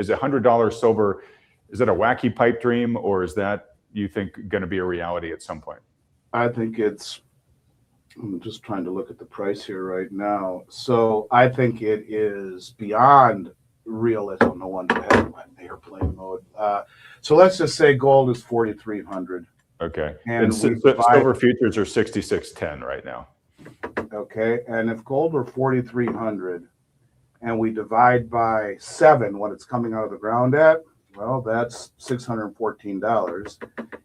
is $100 silver, is that a wacky pipe dream, or is that, you think, going to be a reality at some point? I think I'm just trying to look at the price here right now. So I think it is beyond realism. No wonder I have my airplane mode. So let's just say gold is 4,300. Okay. And silver futures are 66.10 right now. Okay. And if gold were 4,300 and we divide by 7 what it's coming out of the ground at, well, that's $614.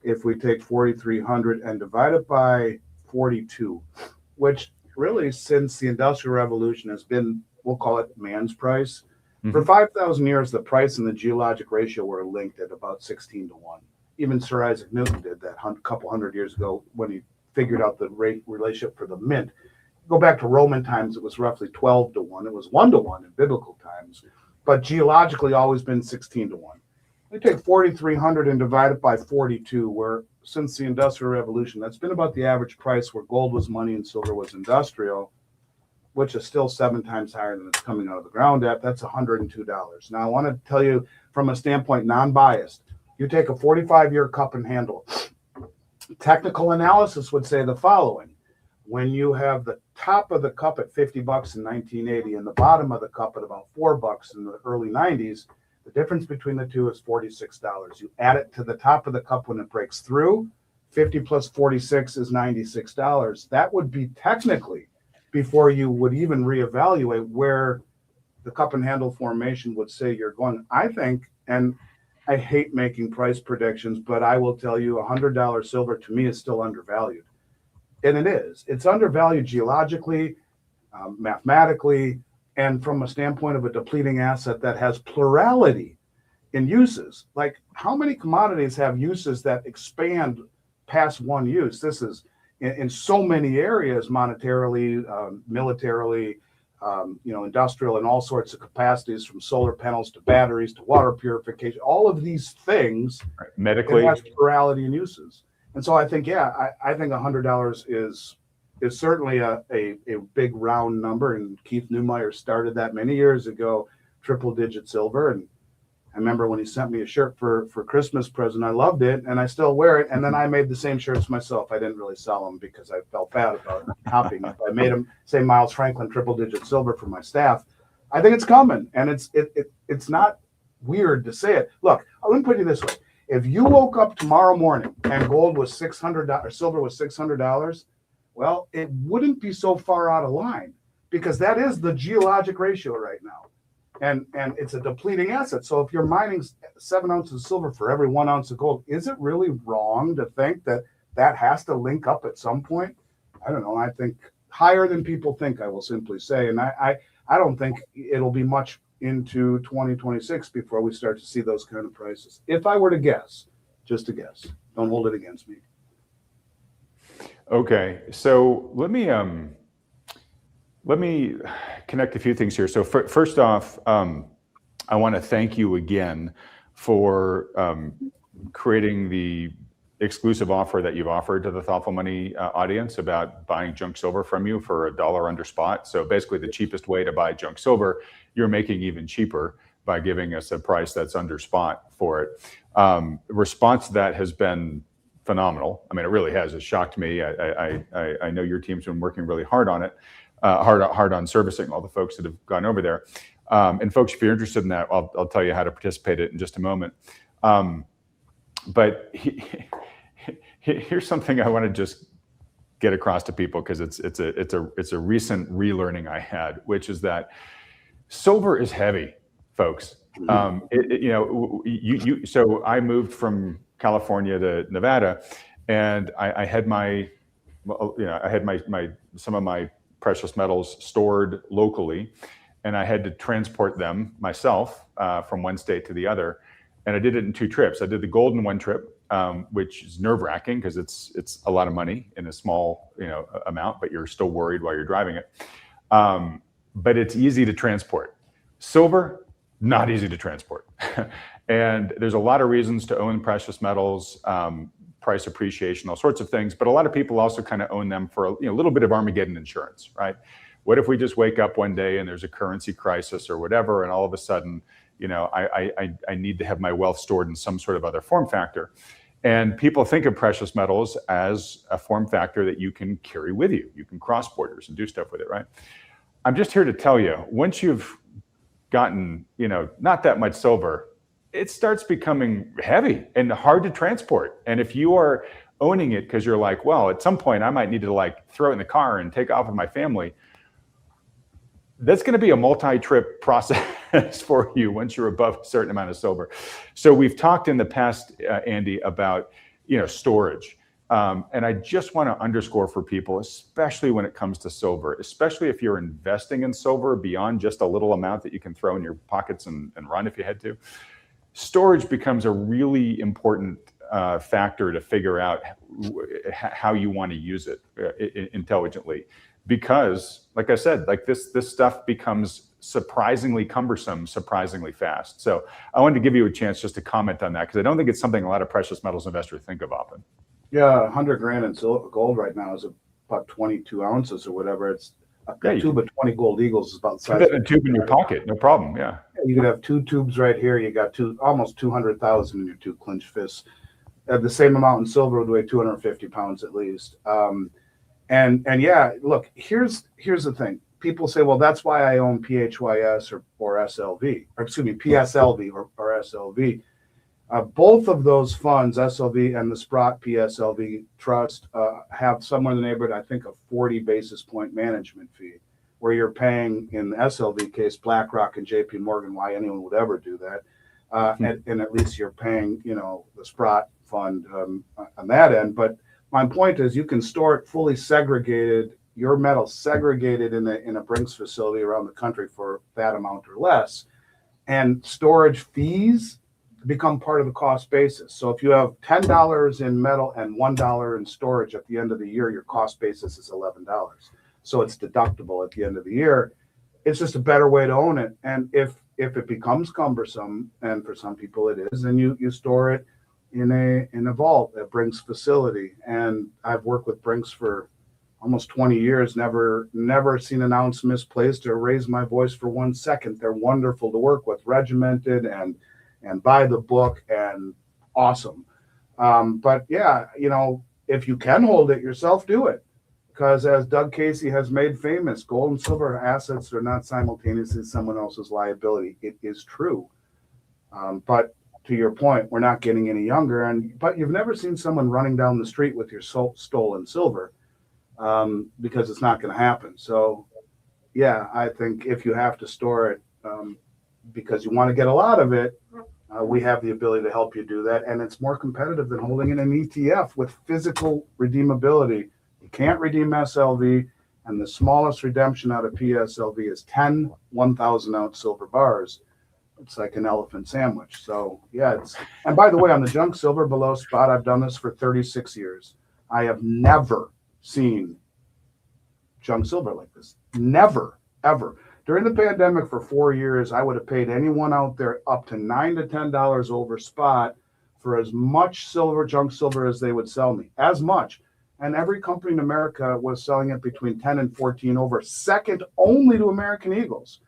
If we take 4,300 and divide it by 42, which really, since the Industrial Revolution, has been, we'll call it man's price. Mm-hmm. For 5,000 years, the price and the geologic ratio were linked at about 16 to 1. Even Sir Isaac Newton did that a couple hundred years ago when he figured out the relationship for the mint. Go back to Roman times, it was roughly 12 to 1. It was 1 to 1 in biblical times, but geologically always been 16 to 1. We take 4,300 and divide it by 42, where since the Industrial Revolution, that's been about the average price, where gold was money and silver was industrial, which is still 7 times higher than it's coming out of the ground at. That's $102. Now, I want to tell you from a standpoint, non-biased, you take a 45-year cup and handle. Technical analysis would say the following. When you have the top of the cup at $50 in 1980 and the bottom of the cup at about $4 in the early 90s, the difference between the two is $46. You add it to the top of the cup when it breaks through, 50 plus 46 is $96. That would be technically before you would even reevaluate where the cup and handle formation would say you're going. I think, and I hate making price predictions, but I will tell you $100 silver to me is still undervalued. And it is. It's undervalued geologically, mathematically, and from a standpoint of a depleting asset that has plurality in uses. Like, how many commodities have uses that expand past one use? This is in so many areas, monetarily, militarily, industrial, and all sorts of capacities, from solar panels to batteries to water purification. All of these things, right, medically, it has plurality in uses. And so I think, I think $100 is certainly a big round number. And Keith Neumeyer started that many years ago, triple-digit silver. And I remember when he sent me a shirt for Christmas present, I loved it, and I still wear it. And then I made the same shirts myself. I didn't really sell them because I felt bad about copying. If I made them say Miles Franklin triple-digit silver for my staff, I think it's coming, and it's not weird to say it. Look, let me put it this way: if you woke up tomorrow morning and gold was $600, or silver was $600, well, it wouldn't be so far out of line, because that is the geologic ratio right now. And it's a depleting asset. So if you're mining 7 ounces of silver for every 1 ounce of gold, is it really wrong to think that that has to link up at some point? I don't know. I think higher than people think, I will simply say. And I don't think it'll be much into 2026 before we start to see those kind of prices. If I were to guess, just a guess, don't hold it against me. Okay, so let me connect a few things here. So first off, I want to thank you again for creating the exclusive offer that you've offered to the Thoughtful Money audience about buying junk silver from you for $1 under spot. So basically the cheapest way to buy junk silver, you're making even cheaper by giving us a price that's under spot for it. Response to that has been phenomenal. I mean, it really has. It shocked me. I know your team's been working really hard on it. Hard on servicing all the folks that have gone over there. And folks, if you're interested in that, I'll tell you how to participate in just a moment. But here's something I want to just get across to people, because it's a recent relearning I had, which is that silver is heavy, folks. So I moved from California to Nevada, and I had some of my precious metals stored locally, and I had to transport them myself from one state to the other. And I did it in 2 trips. I did the gold in 1 trip, which is nerve-wracking because it's a lot of money in a small amount, but you're still worried while you're driving it. But it's easy to transport. Silver, not easy to transport. And there's a lot of reasons to own precious metals. Price appreciation, all sorts of things, but a lot of people also kind of own them for a little bit of Armageddon insurance, right? What if we just wake up one day and there's a currency crisis or whatever, and all of a sudden, I need to have my wealth stored in some sort of other form factor. And people think of precious metals as a form factor that you can carry with you. You can cross borders and do stuff with it, right? I'm just here to tell you, once you've gotten, not that much silver, it starts becoming heavy and hard to transport. And if you are owning it because you're like, well, at some point I might need to throw it in the car and take off with my family, that's going to be a multi-trip process for you once you're above a certain amount of silver. So we've talked in the past, Andy, about storage. And I just want to underscore for people, especially when it comes to silver, especially if you're investing in silver beyond just a little amount that you can throw in your pockets and run if you had to, storage becomes a really important factor to figure out how you want to use it intelligently. Because, like I said, this stuff becomes surprisingly cumbersome, surprisingly fast. So I wanted to give you a chance just to comment on that, because I don't think it's something a lot of precious metals investors think of often. Yeah, 100 grand in gold right now is about 22 ounces or whatever. It's a tube of 20 gold eagles is about the size. Put that in a tube in your pocket, no problem. Yeah. You could have 2 tubes right here. You got almost 200,000 in your 2 clenched fists. The same amount in silver would weigh 250 pounds at least. And yeah, look, here's the thing. People say, well, that's why I own PHYS or SLV, or excuse me, PSLV or SLV. Both of those funds, SLV and the Sprott PSLV Trust, have somewhere in the neighborhood, I think, a 40 basis point management fee, where you're paying, in the SLV case, BlackRock and JP Morgan, why anyone would ever do that. And at least you're paying, the Sprott fund on that end. But my point is, you can store it fully segregated, your metal segregated in a BRICS facility around the country for that amount or less. And storage fees become part of the cost basis. So if you have $10 in metal and $1 in storage at the end of the year, your cost basis is $11. So it's deductible at the end of the year. It's just a better way to own it. And if it becomes cumbersome, and for some people it is, then you store it in a vault, a BRICS facility. And I've worked with BRICS for almost 20 years, never seen an ounce misplaced or raise my voice for 1 second. They're wonderful to work with, regimented and by the book and awesome. But yeah, if you can hold it yourself, do it. Because as Doug Casey has made famous, gold and silver assets are not simultaneously someone else's liability. It is true. But to your point, we're not getting any younger. But you've never seen someone running down the street with your stolen silver, because it's not going to happen. So yeah, I think if you have to store it because you want to get a lot of it, we have the ability to help you do that. And it's more competitive than holding in an ETF with physical redeemability. You can't redeem SLV, and the smallest redemption out of PSLV is 10 1,000-ounce silver bars. It's like an elephant sandwich. So yeah, and by the way, on the junk silver below spot, I've done this for 36 years. I have never seen junk silver like this. Never, ever. During the pandemic for 4 years, I would have paid anyone out there up to $9 to $10 over spot for as much silver, junk silver, as they would sell me. As much. And every company in America was selling it between 10 and 14 over, second only to American Eagles.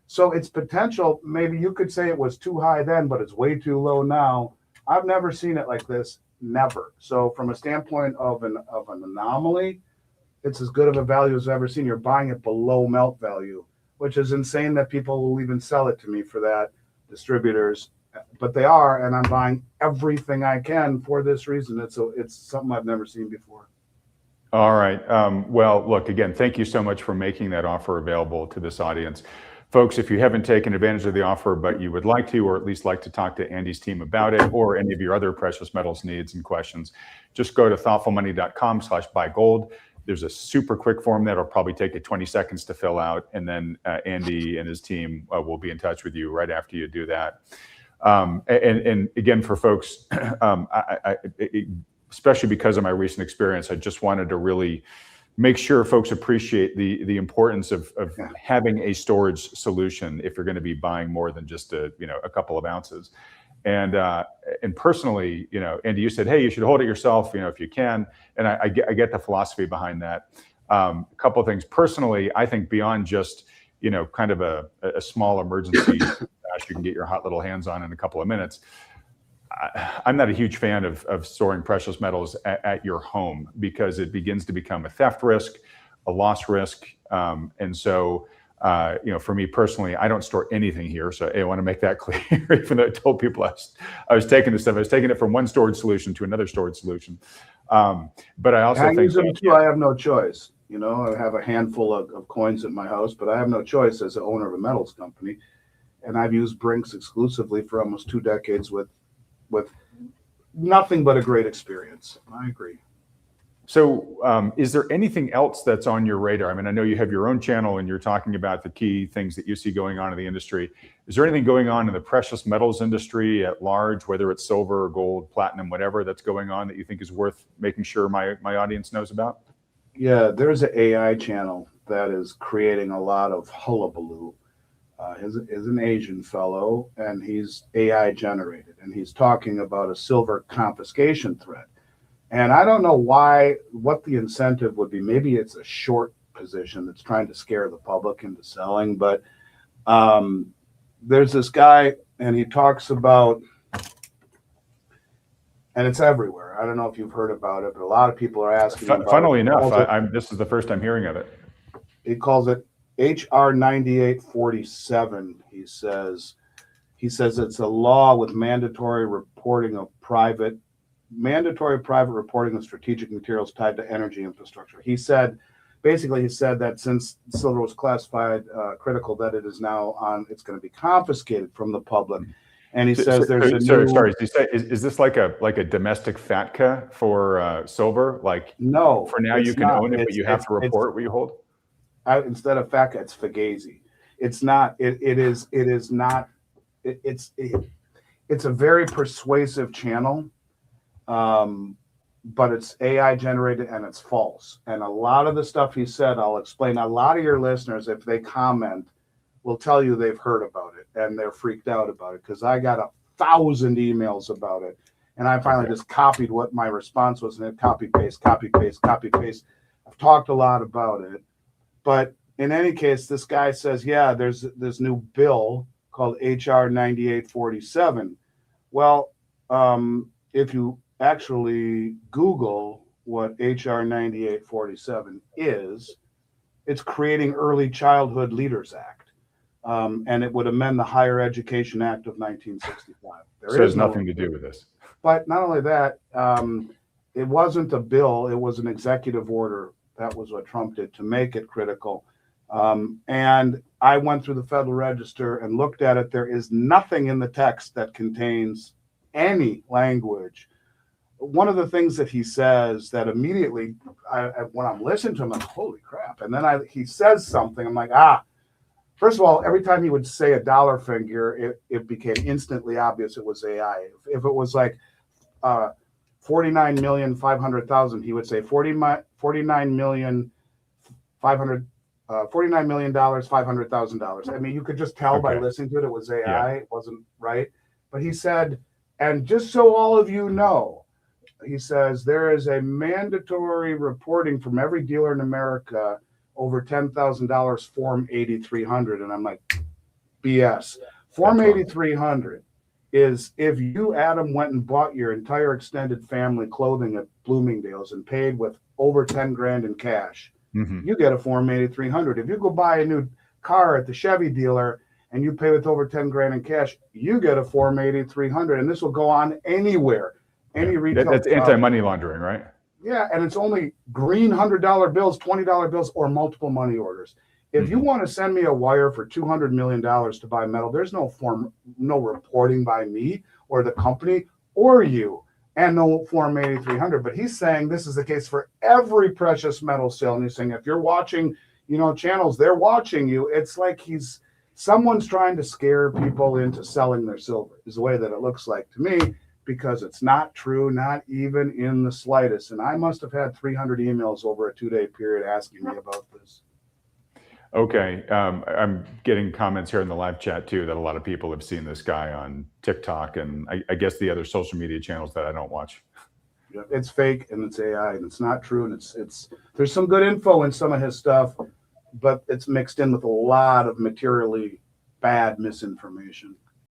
So its potential, maybe you could say it was too high then, but it's way too low now. I've never seen it like this, never. So from a standpoint of an anomaly, it's as good of a value as I've ever seen. You're buying it below melt value, which is insane that people will even sell it to me for that, distributors. But they are, and I'm buying everything I can for this reason. It's something I've never seen before. All right. Well, look, again, thank you so much for making that offer available to this audience. Folks, if you haven't taken advantage of the offer, but you would like to, or at least like to talk to Andy's team about it, or any of your other precious metals needs and questions, just go to thoughtfulmoney.com/buygold. There's a super quick form that'll probably take you 20 seconds to fill out. And then Andy and his team will be in touch with you right after you do that. And again, for folks, especially because of my recent experience, I just wanted to really make sure folks appreciate the importance of having a storage solution if you're going to be buying more than just a couple of ounces. And personally, Andy, you said, hey, you should hold it yourself, if you can. And I get the philosophy behind that. A couple of things. Personally, I think beyond just, kind of a small emergency cash you can get your hot little hands on in a couple of minutes. I'm not a huge fan of storing precious metals at your home because it begins to become a theft risk, a loss risk. And so, for me personally, I don't store anything here. So I want to make that clear, even though I told people I was taking this stuff, I was taking it from one storage solution to another storage solution. But I also think them too, I have no choice. I have a handful of coins at my house, but I have no choice as the owner of a metals company. And I've used BRICS exclusively for almost 2 decades with nothing but a great experience. I agree. So is there anything else that's on your radar? I mean, I know you have your own channel and you're talking about the key things that you see going on in the industry. Is there anything going on in the precious metals industry at large, whether it's silver or gold, platinum, whatever that's going on that you think is worth making sure my audience knows about? Yeah, there's an AI channel that is creating a lot of hullabaloo. Is an Asian fellow, and he's AI generated, and he's talking about a silver confiscation threat. And I don't know what the incentive would be. Maybe it's a short position that's trying to scare the public into selling. But there's this guy, and he talks about, and it's everywhere. I don't know if you've heard about it, but a lot of people are asking. Funnily enough, this is the first I'm hearing of it. He calls it HR 9847. He says it's a law with mandatory private reporting of strategic materials tied to energy infrastructure. He said that since silver was classified critical, that it is now it's going to be confiscated from the public. And he says sorry. Is this like a domestic FATCA for silver? Like, no, for now you can own it, but you have to report what you hold. Instead of FATCA, it's Fugazi. It's not. It is not. It's a very persuasive channel, but it's AI generated and it's false. And a lot of the stuff he said, I'll explain. A lot of your listeners, if they comment, will tell you they've heard about it and they're freaked out about it, because I got 1,000 emails about it, and I finally just copied what my response was and then copy paste. I've talked a lot about it. But in any case, this guy says, yeah, there's this new bill called HR 9847. Well, if you actually Google what HR 9847 is, it's creating Early Childhood Leaders Act. And it would amend the Higher Education Act of 1965. So there's nothing to do with this. But not only that, it wasn't a bill, it was an executive order. That was what Trump did to make it critical. And I went through the Federal Register and looked at it. There is nothing in the text that contains any language. One of the things that he says that immediately, when I'm listening to him, I'm like, holy crap. And then he says something, I'm like, first of all, every time he would say a dollar figure, it became instantly obvious it was AI. If it was like 49,500,000, he would say $49,500,000. I mean, you could just tell by listening to it, it was AI. Yeah. It wasn't right. But he said, and just so all of you know, he says there is a mandatory reporting from every dealer in America over $10,000 Form 8300. And I'm like, BS. Form 8300 is if you, Adam, went and bought your entire extended family clothing at Bloomingdale's and paid with over 10 grand in cash, you get a Form 8300. If you go buy a new car at the Chevy dealer and you pay with over 10 grand in cash, you get a Form 8300. And this will go on anywhere, any retail. That's anti-money laundering, right? Yeah, and it's only green $100 bills, $20 bills, or multiple money orders. If you want to send me a wire for $200 million to buy metal, there's no reporting by me or the company or you, and no Form 8300. But he's saying this is the case for every precious metal sale. And he's saying if you're watching, channels, they're watching you. It's like someone's trying to scare people into selling their silver, is the way that it looks like to me, because it's not true, not even in the slightest. And I must have had 300 emails over a 2-day period asking me about this. Okay, I'm getting comments here in the live chat too that a lot of people have seen this guy on TikTok and I guess the other social media channels that I don't watch. Yeah, it's fake and it's AI and it's not true, and it's there's some good info in some of his stuff, but it's mixed in with a lot of materially bad misinformation.